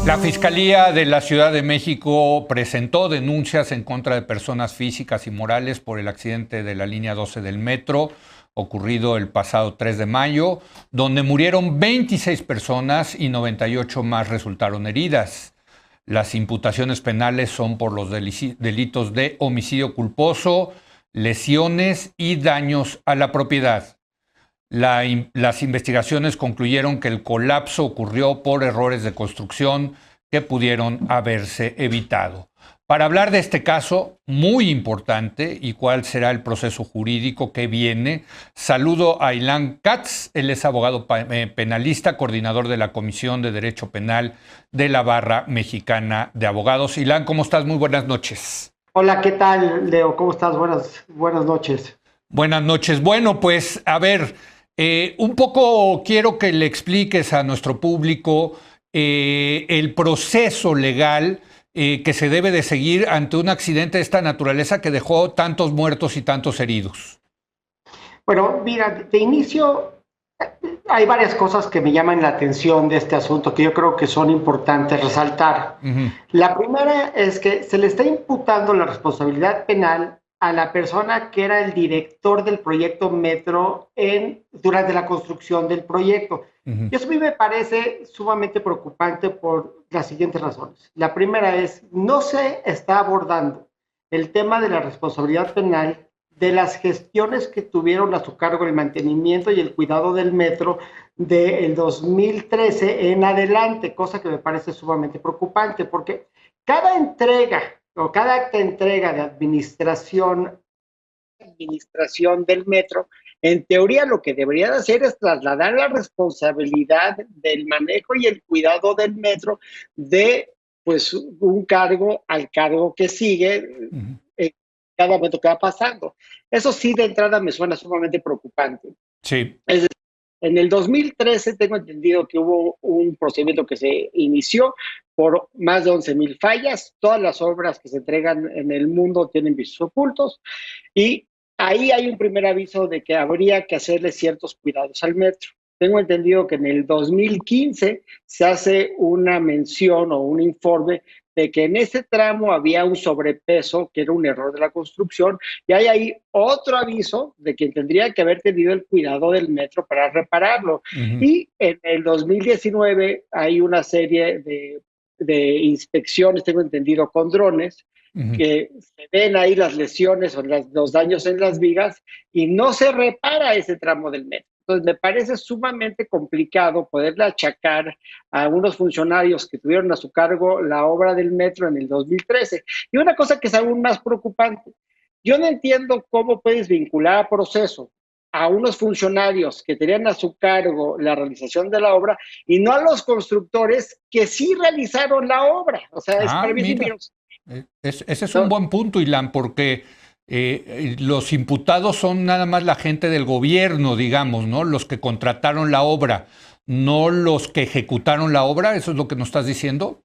La Fiscalía de la Ciudad de México presentó denuncias en contra de personas físicas y morales por el accidente de la línea 12 del metro ocurrido el pasado 3 de mayo, donde murieron 26 personas y 98 más resultaron heridas. Las imputaciones penales son por los delitos de homicidio culposo, lesiones y daños a la propiedad. Las investigaciones concluyeron que el colapso ocurrió por errores de construcción que pudieron haberse evitado. Para hablar de este caso muy importante y cuál será el proceso jurídico que viene, saludo a Ilan Katz. Él es abogado penalista, coordinador de la Comisión de Derecho Penal de la Barra Mexicana de Abogados. Ilan, ¿cómo estás? Muy buenas noches. Hola, ¿qué tal, Leo? ¿Cómo estás? Buenas noches. Buenas noches. Bueno, pues a ver, un poco quiero que le expliques a nuestro público el proceso legal que se debe de seguir ante un accidente de esta naturaleza que dejó tantos muertos y tantos heridos. Bueno, mira, de inicio hay varias cosas que me llaman la atención de este asunto que yo creo que son importantes resaltar. La primera es que se le está imputando la responsabilidad penal a la persona que era el director del proyecto Metro durante la construcción del proyecto. Y eso a mí me parece sumamente preocupante por las siguientes razones. La primera es, no se está abordando el tema de la responsabilidad penal de las gestiones que tuvieron a su cargo el mantenimiento y el cuidado del metro del 2013 en adelante, cosa que me parece sumamente preocupante, porque cada entrega o cada acta de entrega de administración del metro, en teoría lo que debería de hacer es trasladar la responsabilidad del manejo y el cuidado del metro de pues un cargo al cargo que sigue cada momento que va pasando. Eso sí, de entrada me suena sumamente preocupante. Sí. Es decir, en el 2013 tengo entendido que hubo un procedimiento que se inició por más de 11,000 fallas. Todas las obras que se entregan en el mundo tienen visos ocultos y ahí hay un primer aviso de que habría que hacerle ciertos cuidados al metro. Tengo entendido que en el 2015 se hace una mención o un informe de que en ese tramo había un sobrepeso, que era un error de la construcción, y hay ahí otro aviso de que tendría que haber tenido el cuidado del metro para repararlo. Y en el 2019 hay una serie de inspecciones, tengo entendido, con drones, que se ven ahí las lesiones o los daños en las vigas y no se repara ese tramo del metro. Entonces, me parece sumamente complicado poderle achacar a unos funcionarios que tuvieron a su cargo la obra del metro en el 2013. Y una cosa que es aún más preocupante, yo no entiendo cómo puedes vincular a proceso a unos funcionarios que tenían a su cargo la realización de la obra y no a los constructores que sí realizaron la obra. O sea, para mí es ese es un buen punto, Ilan, porque los imputados son nada más la gente del gobierno, digamos, ¿no? Los que contrataron la obra, no los que ejecutaron la obra. ¿Eso es lo que nos estás diciendo?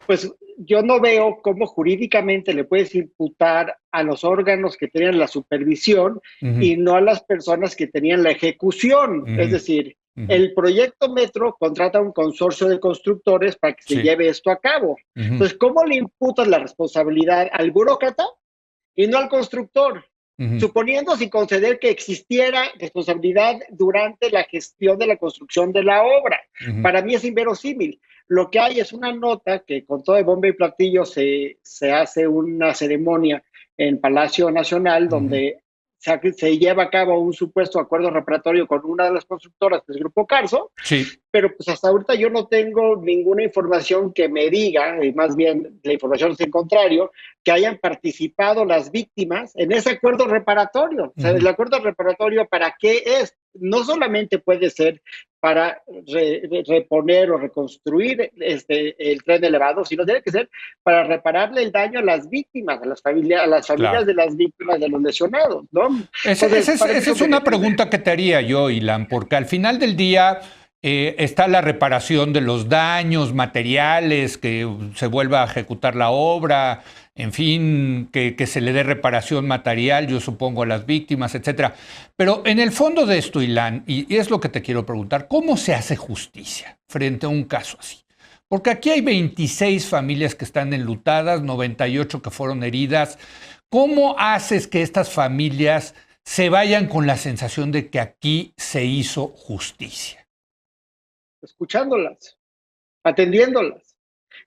Pues yo no veo cómo jurídicamente le puedes imputar a los órganos que tenían la supervisión y no a las personas que tenían la ejecución. Es decir, el proyecto Metro contrata un consorcio de constructores para que se lleve esto a cabo. Entonces, ¿cómo le imputas la responsabilidad al burócrata y no al constructor? Suponiendo sin conceder que existiera responsabilidad durante la gestión de la construcción de la obra. Para mí es inverosímil. Lo que hay es una nota que con todo el bombo y platillo se hace una ceremonia en Palacio Nacional donde se lleva a cabo un supuesto acuerdo reparatorio con una de las constructoras del Grupo Carso, pero pues hasta ahorita yo no tengo ninguna información que me diga, y más bien la información es en contrario, que hayan participado las víctimas en ese acuerdo reparatorio. O sea, el acuerdo reparatorio, ¿para qué es? No solamente puede ser para reponer o reconstruir el tren elevado, sino debe que ser para repararle el daño a las víctimas, a las familias de las víctimas, de los lesionados, ¿no? Esa es una pregunta que te haría yo, Ilan, porque al final del día está la reparación de los daños materiales, que se vuelva a ejecutar la obra, en fin, que se le dé reparación material, yo supongo, a las víctimas, etcétera. Pero en el fondo de esto, Ilan, y es lo que te quiero preguntar, ¿cómo se hace justicia frente a un caso así? Porque aquí hay 26 familias que están enlutadas, 98 que fueron heridas. ¿Cómo haces que estas familias se vayan con la sensación de que aquí se hizo justicia? Escuchándolas, atendiéndolas.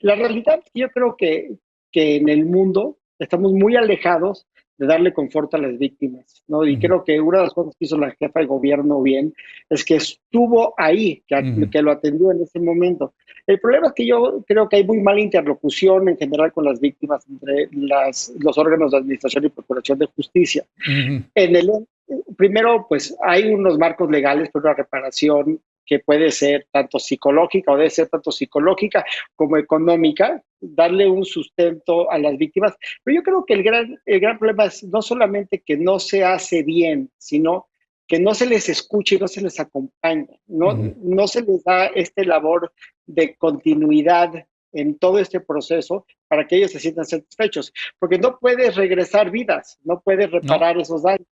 La realidad es que yo creo que en el mundo estamos muy alejados de darle confort a las víctimas, ¿no? Y Ujú, creo que una de las cosas que hizo la jefa de gobierno bien es que estuvo ahí, ujú, que lo atendió en ese momento. El problema es que yo creo que hay muy mala interlocución en general con las víctimas entre los órganos de administración y procuración de justicia. ujú. En el, primero, pues hay unos marcos legales para una reparación que puede ser tanto psicológica o debe ser tanto psicológica como económica, darle un sustento a las víctimas. Pero yo creo que el gran problema es no solamente que no se hace bien, sino que no se les escucha y no se les acompaña, Ujú. no se les da este labor de continuidad en todo este proceso para que ellos se sientan satisfechos, porque no puedes regresar vidas, no puedes No, reparar esos daños,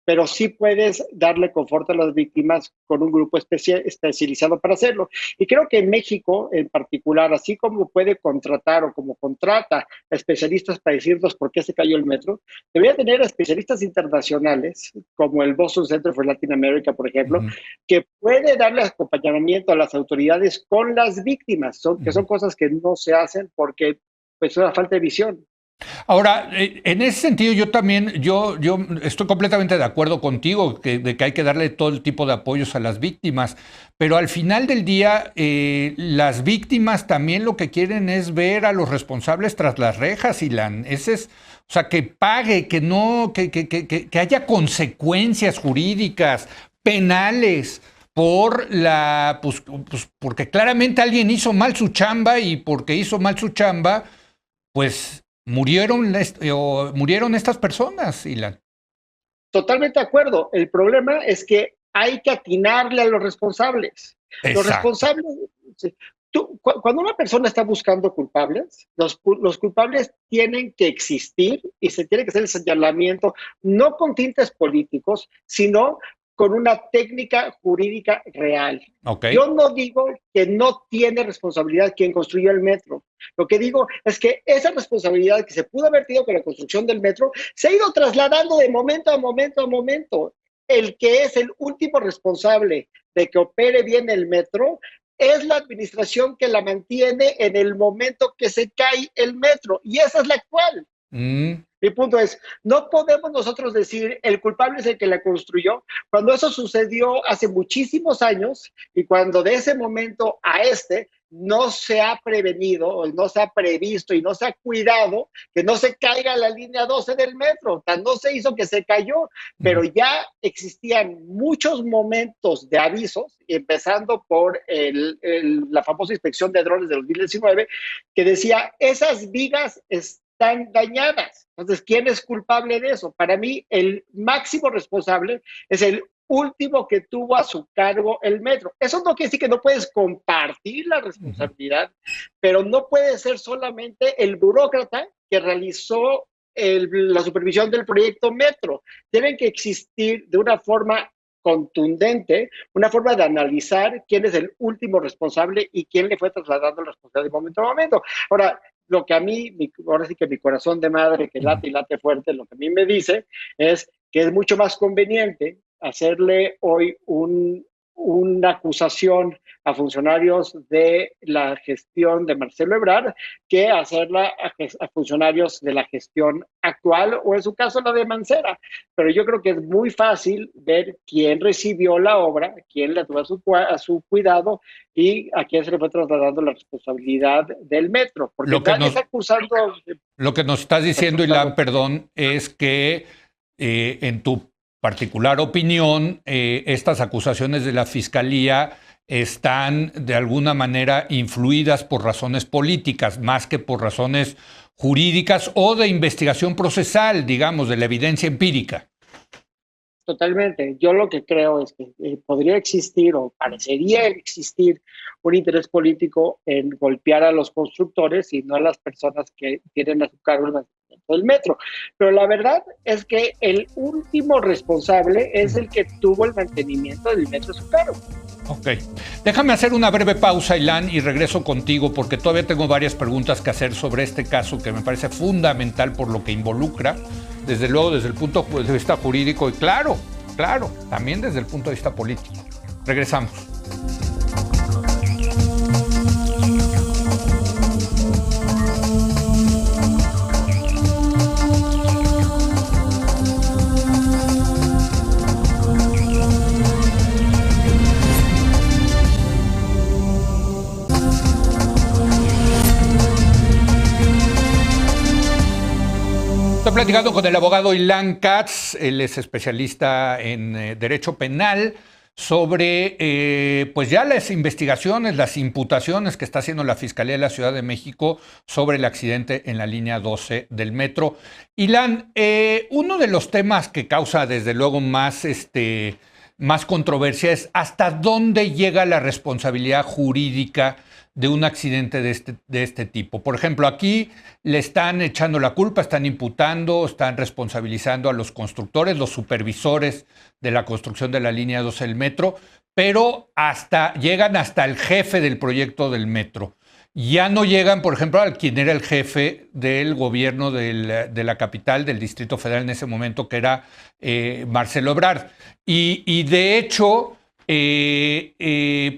pero sí puedes darle confort a las víctimas con un grupo especializado para hacerlo. Y creo que en México, en particular, así como puede contratar o como contrata a especialistas para decirnos por qué se cayó el metro, debería tener especialistas internacionales, como el Boston Center for Latin America, por ejemplo, ujú, que puede darle acompañamiento a las autoridades con las víctimas, que ujú. son cosas que no se hacen porque pues, es una falta de visión. Ahora, en ese sentido, yo también, yo estoy completamente de acuerdo contigo de que hay que darle todo el tipo de apoyos a las víctimas, pero al final del día, las víctimas también lo que quieren es ver a los responsables tras las rejas, Ilan. Ese es, o sea, que pague, que no, que haya consecuencias jurídicas, penales. Pues porque claramente alguien hizo mal su chamba y porque hizo mal su chamba, pues murieron estas personas, Ilan. Totalmente de acuerdo. El problema es que hay que atinarle a los responsables. Los Exacto. responsables, sí. Cuando una persona está buscando culpables, los culpables tienen que existir y se tiene que hacer el señalamiento no con tintes políticos, sino con una técnica jurídica real. Ok. Yo no digo que no tiene responsabilidad quien construyó el metro. Lo que digo es que esa responsabilidad que se pudo haber tenido con la construcción del metro se ha ido trasladando de momento a momento a momento. El que es el último responsable de que opere bien el metro es la administración que la mantiene en el momento que se cae el metro. Y esa es la actual. Mm, Mi punto es, no podemos nosotros decir el culpable es el que la construyó, cuando eso sucedió hace muchísimos años y cuando de ese momento a este no se ha prevenido, no se ha previsto y no se ha cuidado que no se caiga la línea 12 del metro. Tan no se hizo que se cayó, pero mm, ya existían muchos momentos de avisos, empezando por la famosa inspección de drones de 2019, que decía, esas vigas están dañadas. Entonces, ¿quién es culpable de eso? Para mí, el máximo responsable es el último que tuvo a su cargo el metro. Eso no quiere decir que no puedes compartir la ujú. responsabilidad, pero no puede ser solamente el burócrata que realizó la supervisión del proyecto metro. Tienen que existir de una forma contundente, una forma de analizar quién es el último responsable y quién le fue trasladando la responsabilidad de momento a momento. Ahora, lo que a mí, ahora sí que mi corazón de madre que late y late fuerte, lo que a mí me dice es que es mucho más conveniente hacerle hoy una acusación a funcionarios de la gestión de Marcelo Ebrard que hacerla a funcionarios de la gestión actual o en su caso la de Mancera. Pero yo creo que es muy fácil ver quién recibió la obra, quién la tuvo a su cuidado y a quién se le fue trasladando la responsabilidad del metro, porque Lo que nadie nos, está acusando lo que nos estás diciendo, Ilan, responsables. perdón, es que en tu particular opinión, estas acusaciones de la Fiscalía están de alguna manera influidas por razones políticas, más que por razones jurídicas o de investigación procesal, digamos, de la evidencia empírica. Totalmente. Yo lo que creo es que podría existir o parecería existir un interés político en golpear a los constructores y no a las personas que tienen a su cargo el del metro. Pero la verdad es que el último responsable es el que tuvo el mantenimiento del metro a su cargo. Ok. Déjame hacer una breve pausa, Ilan, y regreso contigo porque todavía tengo varias preguntas que hacer sobre este caso que me parece fundamental por lo que involucra, desde luego desde el punto de vista jurídico y claro, también desde el punto de vista político. Regresamos. Estoy platicando con el abogado Ilan Katz, él es especialista en derecho penal, sobre pues ya las investigaciones, las imputaciones que está haciendo la Fiscalía de la Ciudad de México sobre el accidente en la línea 12 del metro. Ilan, uno de los temas que causa desde luego más controversia es hasta dónde llega la responsabilidad jurídica de un accidente de este tipo. Por ejemplo, aquí le están echando la culpa, están imputando, están responsabilizando a los constructores, los supervisores de la construcción de la línea 12 del metro, pero llegan hasta el jefe del proyecto del metro. Ya no llegan, por ejemplo, a quien era el jefe del gobierno de la capital, del Distrito Federal en ese momento, que era Marcelo Ebrard. Y de hecho,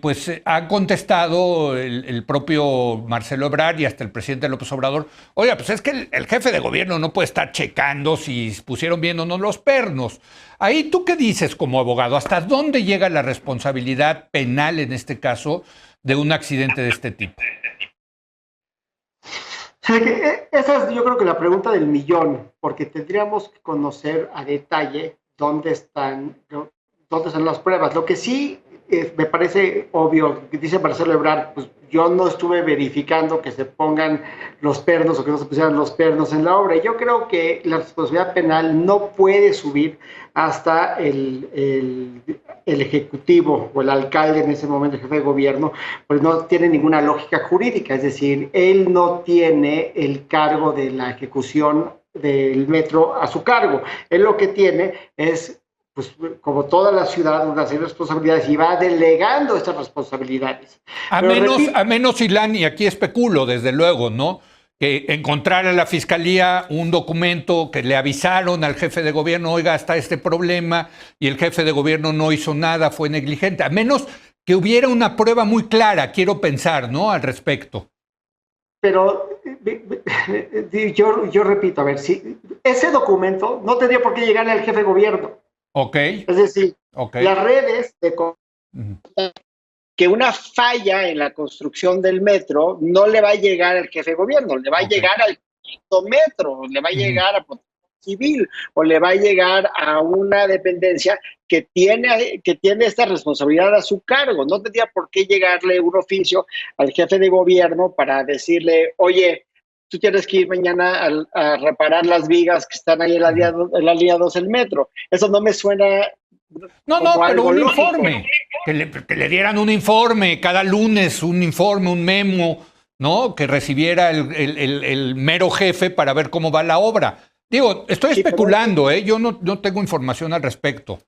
pues ha contestado el propio Marcelo Ebrard y hasta el presidente López Obrador, oiga, pues es que el jefe de gobierno no puede estar checando si pusieron bien o no los pernos. Ahí, ¿tú qué dices como abogado? ¿Hasta dónde llega la responsabilidad penal, en este caso, de un accidente de este tipo? Esa es, yo creo que la pregunta del millón, porque tendríamos que conocer a detalle dónde están las pruebas. Lo que sí me parece obvio, que dice Marcelo Ebrard, pues yo no estuve verificando que se pongan los pernos o que no se pusieran los pernos en la obra. Yo creo que la responsabilidad penal no puede subir hasta el ejecutivo o el alcalde en ese momento, el jefe de gobierno, pues no tiene ninguna lógica jurídica, es decir, él no tiene el cargo de la ejecución del metro a su cargo. Él lo que tiene es, pues como toda la ciudad, una serie de responsabilidades y va delegando estas responsabilidades. A menos, Ilan, y aquí especulo, desde luego, ¿no?, que encontrara la Fiscalía un documento que le avisaron al jefe de gobierno, oiga, está este problema, y el jefe de gobierno no hizo nada, fue negligente. A menos que hubiera una prueba muy clara, quiero pensar, ¿no?, al respecto. Pero yo repito, a ver, si ese documento no tendría por qué llegarle al jefe de gobierno. Ok. Es decir, las redes de que una falla en la construcción del metro no le va a llegar al jefe de gobierno, le va a llegar al metro, le va a llegar a Protección Civil o le va a llegar a una dependencia que tiene esta responsabilidad a su cargo. No tendría por qué llegarle un oficio al jefe de gobierno para decirle, oye, tú tienes que ir mañana a reparar las vigas que están ahí en la línea 2 del metro. Eso no me suena... No, pero un informe, que le dieran un informe cada lunes, un informe, un memo, ¿no?, que recibiera el mero jefe para ver cómo va la obra. Digo, estoy especulando, yo no tengo información al respecto.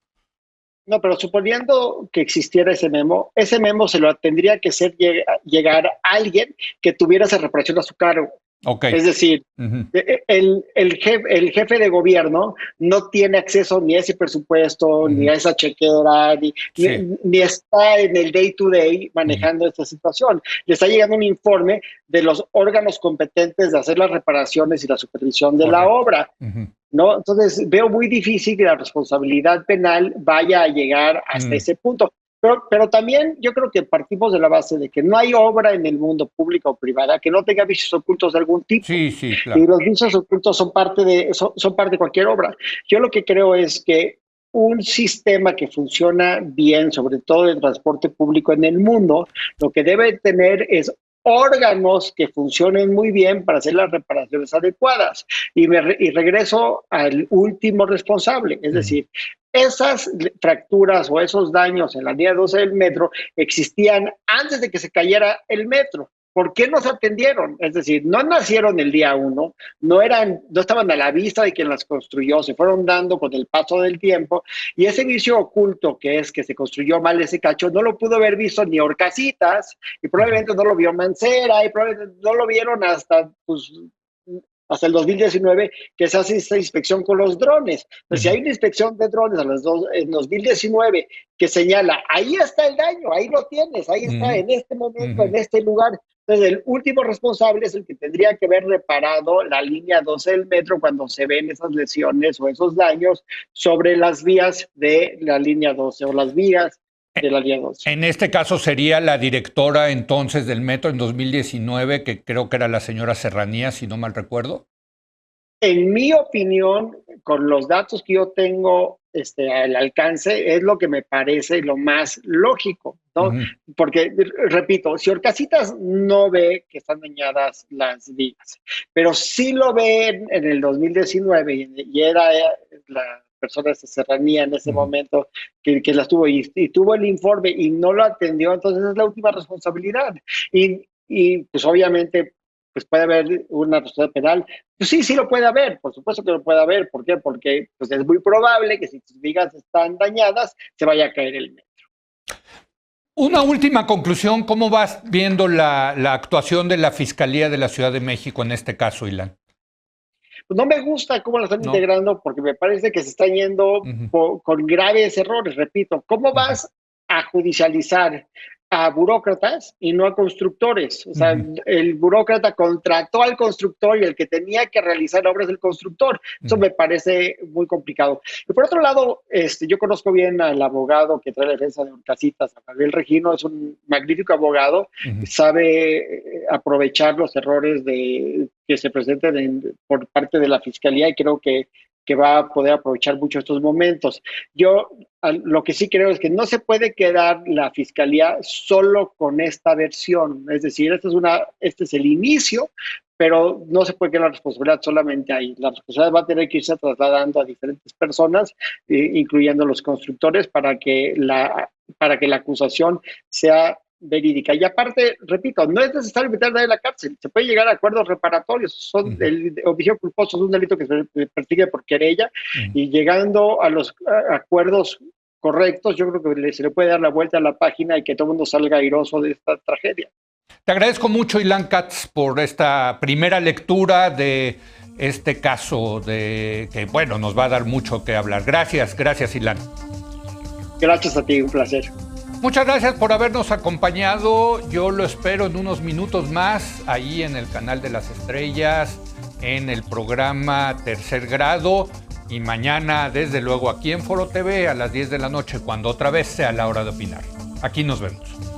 No, pero suponiendo que existiera ese memo se lo tendría que hacer llegar a alguien que tuviera esa reparación a su cargo. Okay. Es decir, el jefe de gobierno no tiene acceso ni a ese presupuesto, ni a esa chequera, ni está en el day to day manejando esta situación. Le está llegando un informe de los órganos competentes de hacer las reparaciones y la supervisión de la obra. ¿No? Entonces, veo muy difícil que la responsabilidad penal vaya a llegar hasta ese punto. Pero también yo creo que partimos de la base de que no hay obra en el mundo público o privada que no tenga vicios ocultos de algún tipo. Sí, claro. Y los vicios ocultos son parte de cualquier obra. Yo lo que creo es que un sistema que funciona bien, sobre todo el transporte público en el mundo, lo que debe tener es órganos que funcionen muy bien para hacer las reparaciones adecuadas. Y regreso al último responsable, es decir, esas fracturas o esos daños en la línea 12 del metro existían antes de que se cayera el metro. ¿por qué nos atendieron? Es decir, no nacieron el día 1, no estaban a la vista de quien las construyó, se fueron dando con el paso del tiempo, y ese vicio oculto que es que se construyó mal ese cacho, no lo pudo haber visto ni Horcasitas, y probablemente no lo vio Mancera, y probablemente no lo vieron hasta el 2019, que se hace esta inspección con los drones. Pues si hay una inspección de drones en 2019 que señala, ahí está el daño, ahí lo tienes, ahí está, en este momento, en este lugar. Entonces, el último responsable es el que tendría que haber reparado la línea 12 del metro cuando se ven esas lesiones o esos daños sobre las vías de la línea 12 o las vías de la línea 12. En este caso sería la directora entonces del metro en 2019, que creo que era la señora Serranía, si no mal recuerdo. En mi opinión, con los datos que yo tengo al alcance, es lo que me parece lo más lógico, ¿no? Porque, repito, si Horcasitas no ve que están dañadas las vías, pero sí lo ve en el 2019 y era la persona de Serranía en ese momento que las tuvo y tuvo el informe y no lo atendió, entonces es la última responsabilidad. Y pues obviamente pues puede haber una responsabilidad penal. Pues sí lo puede haber, por supuesto que lo puede haber. ¿Por qué? Porque pues es muy probable que si tus vigas están dañadas, se vaya a caer el metro. Una última conclusión, ¿cómo vas viendo la actuación de la Fiscalía de la Ciudad de México en este caso, Ilan? Pues no me gusta cómo la están integrando porque me parece que se están yendo con graves errores. Repito, ¿cómo vas a judicializar a burócratas y no a constructores? O sea, el burócrata contrató al constructor y el que tenía que realizar obras del constructor. Eso me parece muy complicado. Y por otro lado, yo conozco bien al abogado que trae la defensa de Horcasitas, a Gabriel Regino, es un magnífico abogado, sabe aprovechar los errores que se presenten por parte de la Fiscalía y creo que va a poder aprovechar mucho estos momentos. Yo lo que sí creo es que no se puede quedar la Fiscalía solo con esta versión, es decir, este es el inicio, pero no se puede quedar la responsabilidad solamente ahí. La responsabilidad va a tener que irse trasladando a diferentes personas, incluyendo los constructores, para que la acusación sea verídica. Y aparte, repito, no es necesario meter a nadie en la cárcel, se puede llegar a acuerdos reparatorios. El homicidio culposo es un delito que se persigue por querella y llegando a los acuerdos correctos, yo creo que se le puede dar la vuelta a la página y que todo el mundo salga airoso de esta tragedia. Te agradezco mucho, Ilan Katz, por esta primera lectura de este caso que, bueno, nos va a dar mucho que hablar. Gracias, Ilan. Gracias a ti, un placer. Muchas gracias por habernos acompañado. Yo lo espero en unos minutos más, ahí en el canal de las estrellas, en el programa Tercer Grado, y mañana, desde luego, aquí en Foro TV a las 10 de la noche, cuando otra vez sea la hora de opinar. Aquí nos vemos.